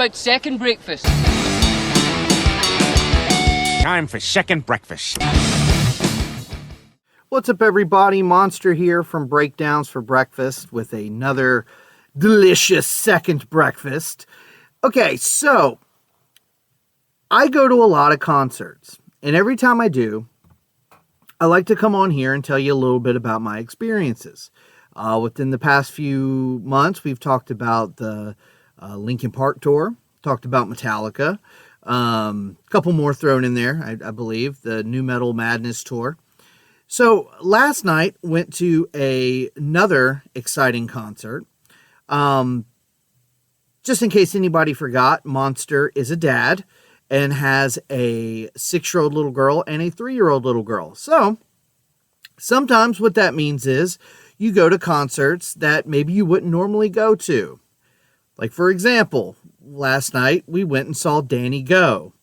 about second breakfast. Time for second breakfast. What's up, everybody? Monster here from Breakdowns for Breakfast with another delicious second breakfast. Okay, so I go to a lot of concerts, and every time I do, I like to come on here and tell you a little bit about my experiences. Within the past few months, we've talked about the Linkin Park tour, talked about Metallica, a couple more thrown in there, I believe, the New Metal Madness tour. So last night went to another exciting concert. Just in case anybody forgot, Monster is a dad and has a 6-year-old little girl and a 3-year-old little girl. So sometimes what that means is you go to concerts that maybe you wouldn't normally go to. Like, for example, last night we went and saw Danny Go.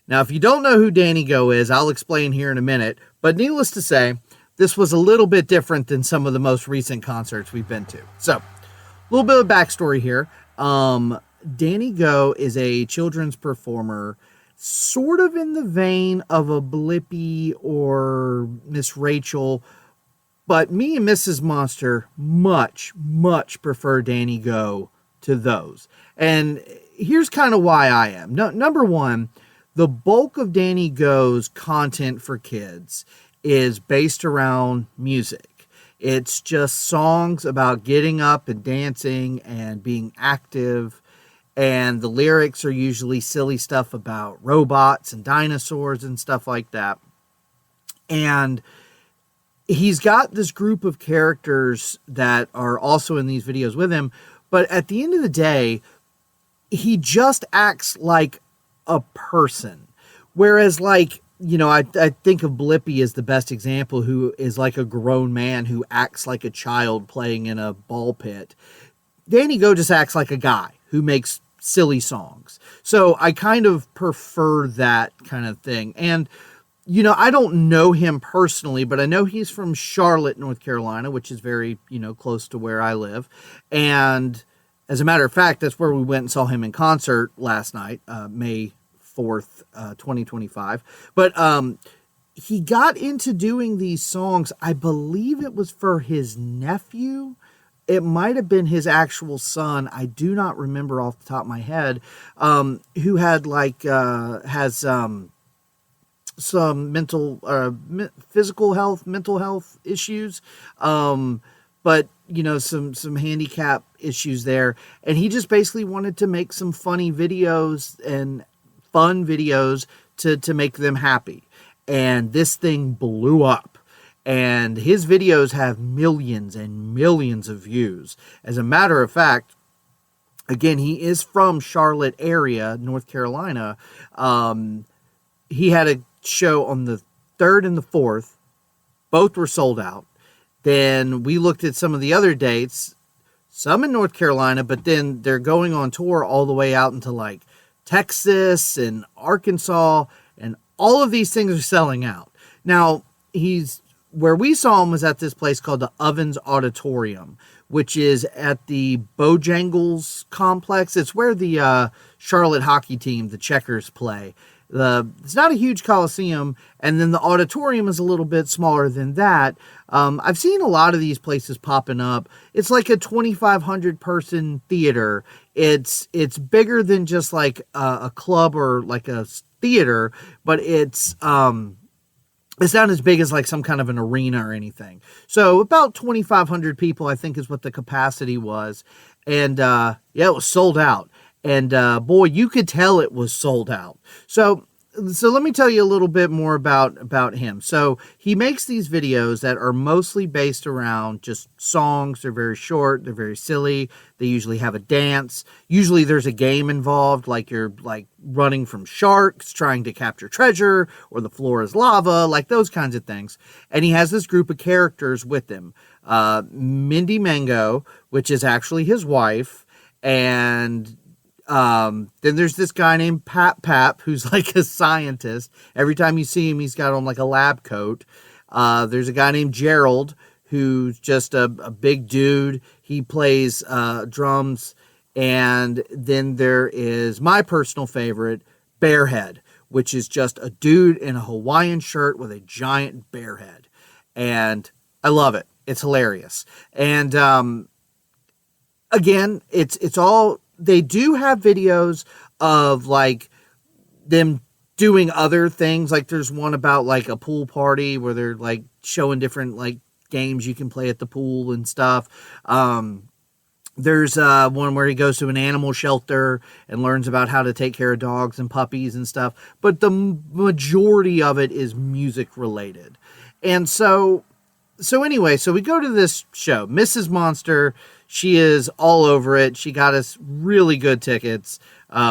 Now, if you don't know who Danny Go is, I'll explain here in a minute. But needless to say, this was a little bit different than some of the most recent concerts we've been to. So, a little bit of backstory here. Danny Go is a children's performer, sort of in the vein of a Blippi or Miss Rachel. But me and Mrs. Monster much, much prefer Danny Go to those. And here's kind of why I am. Number one, the bulk of Danny Go's content for kids is based around music. It's just songs about getting up and dancing and being active. And the lyrics are usually silly stuff about robots and dinosaurs and stuff like that. And he's got this group of characters that are also in these videos with him. But at the end of the day, he just acts like a person. Whereas, like, you know, I think of Blippi as the best example, who is like a grown man who acts like a child playing in a ball pit. Danny Go just acts like a guy who makes silly songs. So I kind of prefer that kind of thing. And, you know, I don't know him personally, but I know he's from Charlotte, North Carolina, which is very, you know, close to where I live. And as a matter of fact, that's where we went and saw him in concert last night, May 4th, 2025. But he got into doing these songs. I believe it was for his nephew. It might have been his actual son. I do not remember off the top of my head, who had has some physical health, mental health issues. But, you know, some handicap issues there. And he just basically wanted to make some funny videos and fun videos to make them happy. And this thing blew up. And his videos have millions and millions of views. As a matter of fact, again, he is from Charlotte area, North Carolina. He had a show on the 3rd and the 4th. Both were sold out. Then we looked at some of the other dates, some in North Carolina, but then they're going on tour all the way out into like Texas and Arkansas, and all of these things are selling out. Now, where we saw him was at this place called the Ovens Auditorium, which is at the Bojangles complex. It's where the Charlotte hockey team, the Checkers, play. It's not a huge coliseum, and then the auditorium is a little bit smaller than that. I've seen a lot of these places popping up. It's like a 2,500 person theater. It's bigger than just like a club or like a theater, but it's not as big as like some kind of an arena or anything. So about 2,500 people, I think, is what the capacity was. And yeah, it was sold out. And boy, you could tell it was sold out. So let me tell you a little bit more about him. So he makes these videos that are mostly based around just songs. They're very short. They're very silly. They usually have a dance. Usually there's a game involved, like you're like running from sharks, trying to capture treasure, or the floor is lava, like those kinds of things. And he has this group of characters with him. Mindy Mango, which is actually his wife, and then there's this guy named Pap, who's like a scientist. Every time you see him, he's got on like a lab coat. There's a guy named Gerald, who's just a big dude. He plays drums And then there is my personal favorite, Bearhead, which is just a dude in a Hawaiian shirt with a giant bear head. And I love it. It's hilarious. And again, it's all, they do have videos of like them doing other things. Like there's one about like a pool party where they're like showing different like games you can play at the pool and stuff. There's one where he goes to an animal shelter and learns about how to take care of dogs and puppies and stuff. But the majority of it is music related. And so anyway, so we go to this show. Mrs. Monster, she is all over it. She got us really good tickets.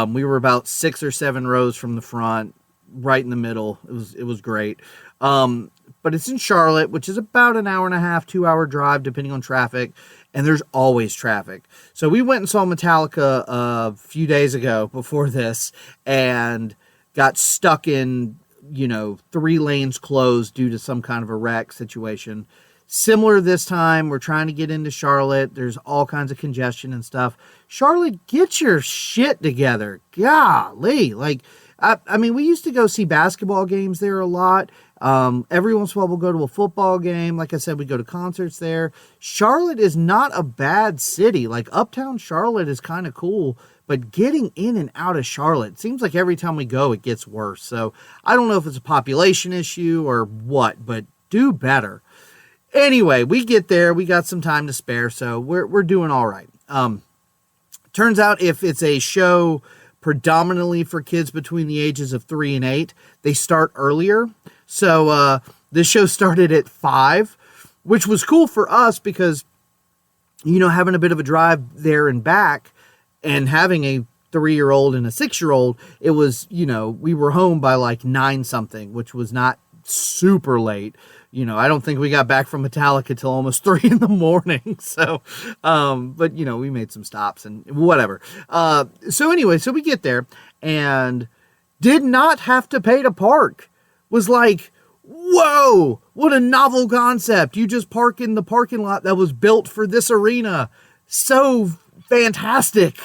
We were about 6 or 7 rows from the front, right in the middle. It was great. But it's in Charlotte, which is about an hour and a half, 2-hour drive, depending on traffic. And there's always traffic. So we went and saw Metallica a few days ago before this and got stuck in, 3 lanes closed due to some kind of a wreck situation. Similar this time, we're trying to get into Charlotte. There's all kinds of congestion and stuff. Charlotte, get your shit together. Golly. Like, I mean, we used to go see basketball games there a lot. Every once in a while we'll go to a football game. Like I said, we go to concerts there. Charlotte is not a bad city. Like uptown Charlotte is kind of cool, but getting in and out of Charlotte, it seems like every time we go, it gets worse. So I don't know if it's a population issue or what, but do better. Anyway, we get there, we got some time to spare. So we're doing all right. Turns out if it's a show predominantly for kids between the ages of 3 and 8, they start earlier. So this show started at 5, which was cool for us because, having a bit of a drive there and back and having a 3-year-old and a 6-year-old, it was, we were home by like 9 something, which was not super late. I don't think we got back from Metallica till almost 3 in the morning. So, but we made some stops and whatever. So anyway, so we get there and did not have to pay to park. Was like, whoa, what a novel concept. You just park in the parking lot that was built for this arena. So fantastic.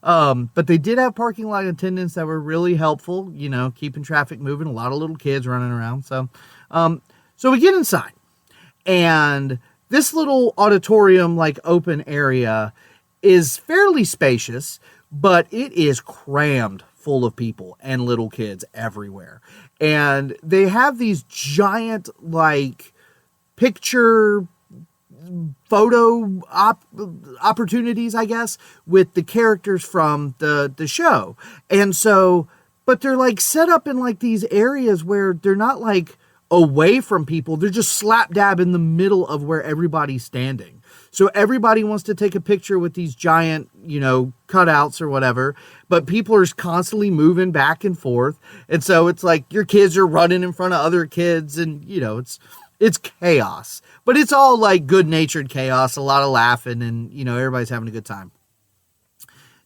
But they did have parking lot attendants that were really helpful, keeping traffic moving, a lot of little kids running around. So we get inside and this little auditorium, like open area is fairly spacious, but it is crammed full of people and little kids everywhere. And they have these giant, like, picture photo opportunities, I guess, with the characters from the show. And so, but they're like set up in like these areas where they're not like away from people. They're just slap dab in the middle of where everybody's standing. So everybody wants to take a picture with these giant, cutouts or whatever, but people are constantly moving back and forth. And so it's like your kids are running in front of other kids and, it's chaos, but it's all like good natured chaos, a lot of laughing and, everybody's having a good time.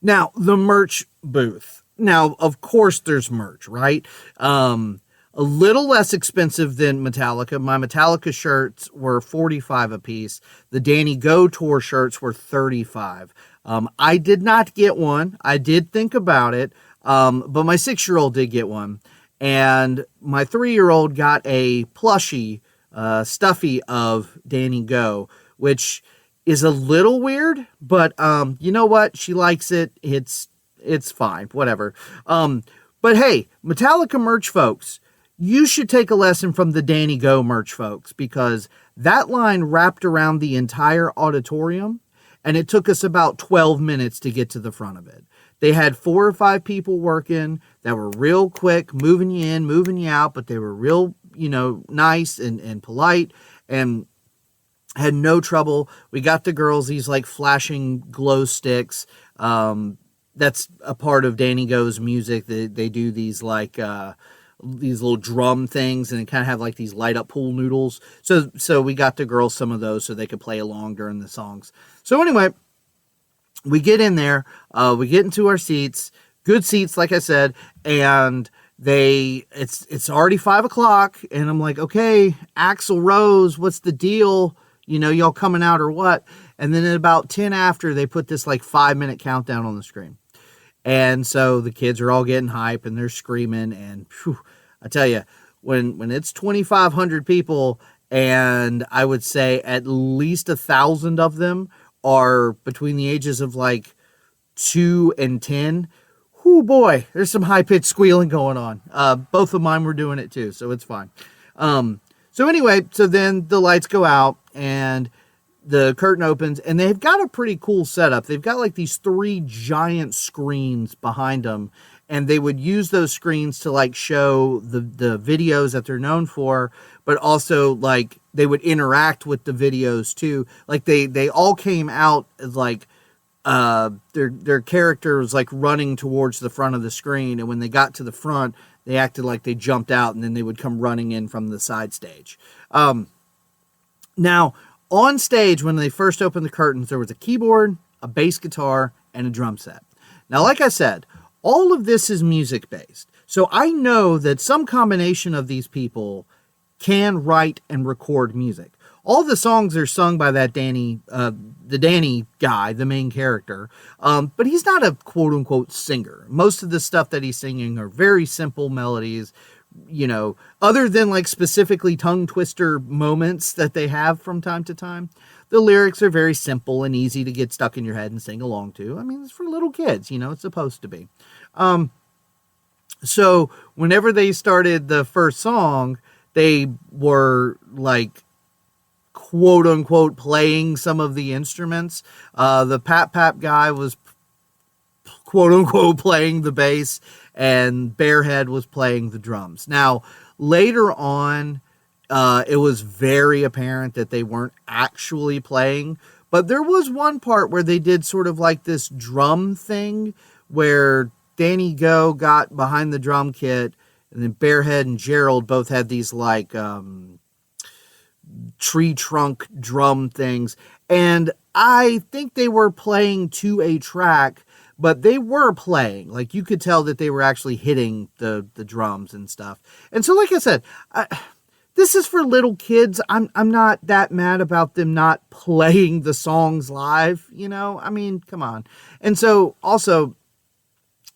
Now the merch booth. Now, of course there's merch, right? A little less expensive than Metallica. My Metallica shirts were $45 a piece. The Danny Go Tour shirts were $35. I did not get one. I did think about it, but my 6-year-old did get one. And my 3-year-old got a plushie, stuffy of Danny Go, which is a little weird, but you know what? She likes it. It's fine. Whatever. But hey, Metallica merch folks, you should take a lesson from the Danny Go merch folks because that line wrapped around the entire auditorium and it took us about 12 minutes to get to the front of it. They had 4 or 5 people working that were real quick, moving you in, moving you out, but they were real, nice and polite and had no trouble. We got the girls these like flashing glow sticks. That's a part of Danny Go's music. They do these like, these little drum things and they kind of have like these light up pool noodles. So we got the girls some of those so they could play along during the songs. So anyway, we get in there, we get into our seats, good seats, like I said, and it's already 5 o'clock and I'm like, okay, Axl Rose, what's the deal? Y'all coming out or what? And then at about 10 after, they put this like 5-minute countdown on the screen. And so the kids are all getting hype and they're screaming. And whew, I tell you, when it's 2,500 people, and I would say at least 1,000 of them are between the ages of like 2 and 10. Whoo boy, there's some high-pitched squealing going on. Both of mine were doing it too, so it's fine. So anyway, so then the lights go out and the curtain opens, and they've got a pretty cool setup. They've got like these 3 giant screens behind them, and they would use those screens to like show the videos that they're known for, but also like they would interact with the videos too. Like they all came out as like their character was like running towards the front of the screen, and when they got to the front, they acted like they jumped out, and then they would come running in from the side stage. Now, on stage, when they first opened the curtains, there was a keyboard, a bass guitar, and a drum set. Now, like I said, all of this is music-based. So I know that some combination of these people can write and record music. All the songs are sung by that Danny guy, the main character, but he's not a quote-unquote singer. Most of the stuff that he's singing are very simple melodies, other than like specifically tongue twister moments that they have from time to time. The lyrics are very simple and easy to get stuck in your head and sing along to. I mean, it's for little kids, it's supposed to be. So whenever they started the first song, they were like, quote unquote, playing some of the instruments. The Pap Pap guy was quote unquote playing the bass, and Bearhead was playing the drums. Now, later on, it was very apparent that they weren't actually playing, but there was one part where they did sort of like this drum thing where Danny Go got behind the drum kit, and then Bearhead and Gerald both had these like tree trunk drum things, and I think they were playing to a track, but they were playing. Like, you could tell that they were actually hitting the drums and stuff. And so, like I said, this is for little kids. I'm not that mad about them not playing the songs live, I mean, come on. And so, also,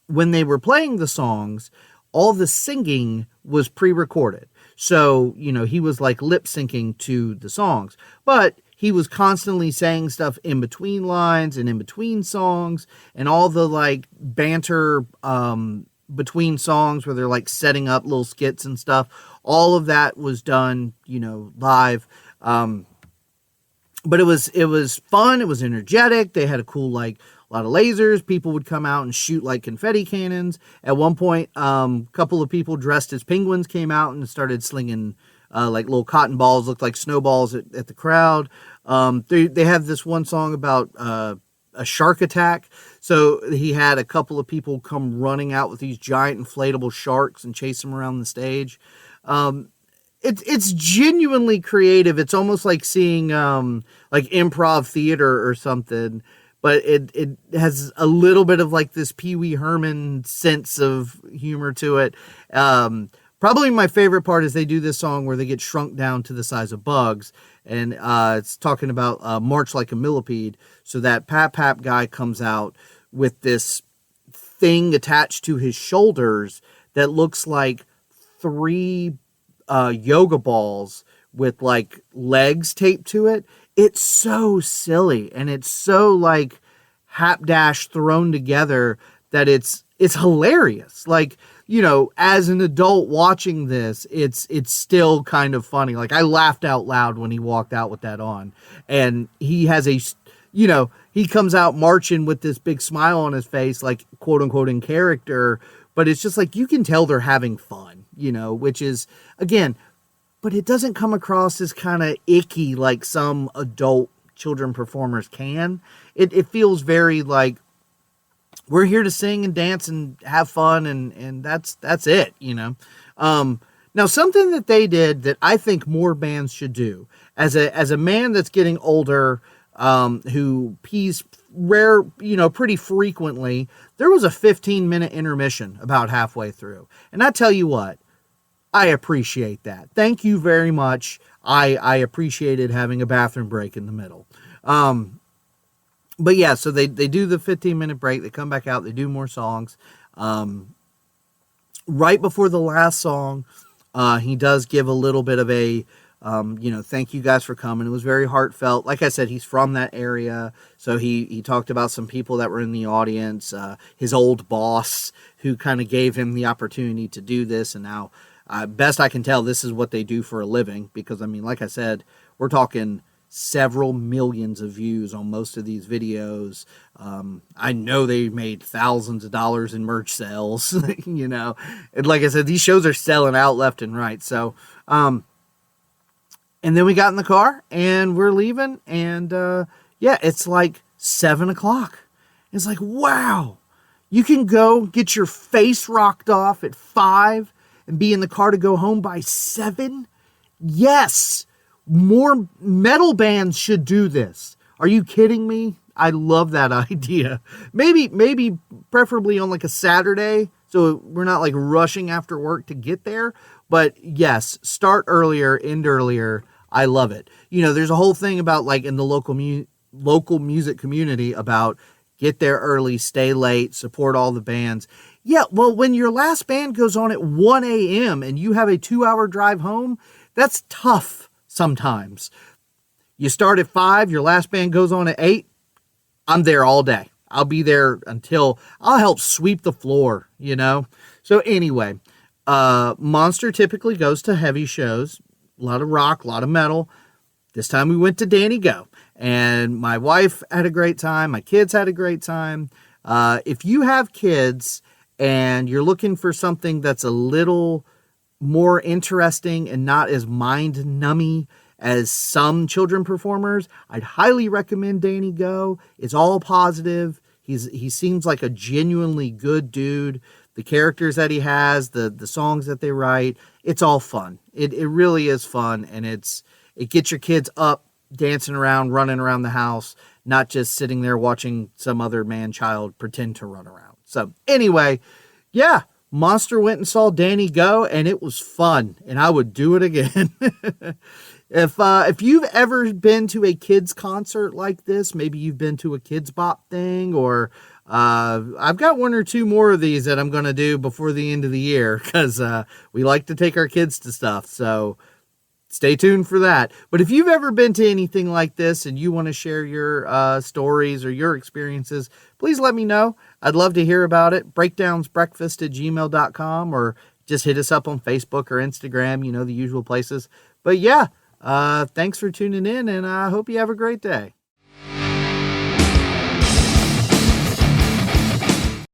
when they were playing the songs, all the singing was pre-recorded. So, he was like lip syncing to the songs, but he was constantly saying stuff in between lines and in between songs, and all the like banter between songs where they're like setting up little skits and stuff. All of that was done, live. But it was fun. It was energetic. They had a cool, like, a lot of lasers. People would come out and shoot like confetti cannons. At one point, a couple of people dressed as penguins came out and started slinging like little cotton balls, looked like snowballs at the crowd. They have this one song about a shark attack. So he had a couple of people come running out with these giant inflatable sharks and chase them around the stage. It's genuinely creative. It's almost like seeing like improv theater or something, but it has a little bit of like this Pee Wee Herman sense of humor to it. Probably my favorite part is they do this song where they get shrunk down to the size of bugs, and it's talking about March Like a Millipede. So that Pap Pap guy comes out with this thing attached to his shoulders that looks like 3 yoga balls with like legs taped to it. It's so silly, and it's so like hapdash thrown together that it's hilarious. Like, as an adult watching this, it's still kind of funny. Like, I laughed out loud when he walked out with that on, and he has he comes out marching with this big smile on his face, like quote unquote in character, but it's just like, you can tell they're having fun, which is, again, but it doesn't come across as kind of icky like some adult children performers can. It feels very like, we're here to sing and dance and have fun, and that's it, Now, something that they did that I think more bands should do, as a man that's getting older, who pees pretty frequently, there was a 15-minute intermission about halfway through. And I tell you what, I appreciate that. Thank you very much. I appreciated having a bathroom break in the middle. But yeah, so they do the 15-minute break. They come back out. They do more songs. Right before the last song, he does give a little bit of a, thank you guys for coming. It was very heartfelt. Like I said, he's from that area. So he talked about some people that were in the audience, his old boss who kind of gave him the opportunity to do this. And now, best I can tell, this is what they do for a living. Because, I mean, like I said, we're talking several millions of views on most of these videos. I know they made thousands of dollars in merch sales, and like I said, these shows are selling out left and right. So, and then we got in the car and we're leaving, and it's like 7:00. It's like, wow, you can go get your face rocked off at 5 and be in the car to go home by 7. Yes. More metal bands should do this. Are you kidding me? I love that idea. Maybe preferably on like a Saturday, so we're not like rushing after work to get there. But yes, start earlier, end earlier. I love it. There's a whole thing about like in the local music community about get there early, stay late, support all the bands. Yeah, well, when your last band goes on at 1 a.m. and you have a 2-hour drive home, that's tough. Sometimes you start at 5, your last band goes on at 8. I'm there all day. I'll be there until I'll help sweep the floor, So anyway, Monster typically goes to heavy shows, a lot of rock, a lot of metal. This time we went to Danny Go, and my wife had a great time. My kids had a great time. If you have kids and you're looking for something that's a little more interesting and not as mind-numbing as some children performers, I'd highly recommend Danny Go. It's all positive. He seems like a genuinely good dude. The characters that he has, the songs that they write, it's all fun. It really is fun, and it gets your kids up, dancing around, running around the house, not just sitting there watching some other man-child pretend to run around. So anyway, yeah. Monster went and saw Danny Go, and it was fun, and I would do it again. If you've ever been to a kids concert like this, maybe you've been to a Kids Bop thing, or I've got 1 or 2 more of these that I'm going to do before the end of the year, because we like to take our kids to stuff, so stay tuned for that. But if you've ever been to anything like this and you want to share your stories or your experiences, please let me know. I'd love to hear about it. breakdownsbreakfast@gmail.com, or just hit us up on Facebook or Instagram, the usual places. But yeah, thanks for tuning in, and I hope you have a great day.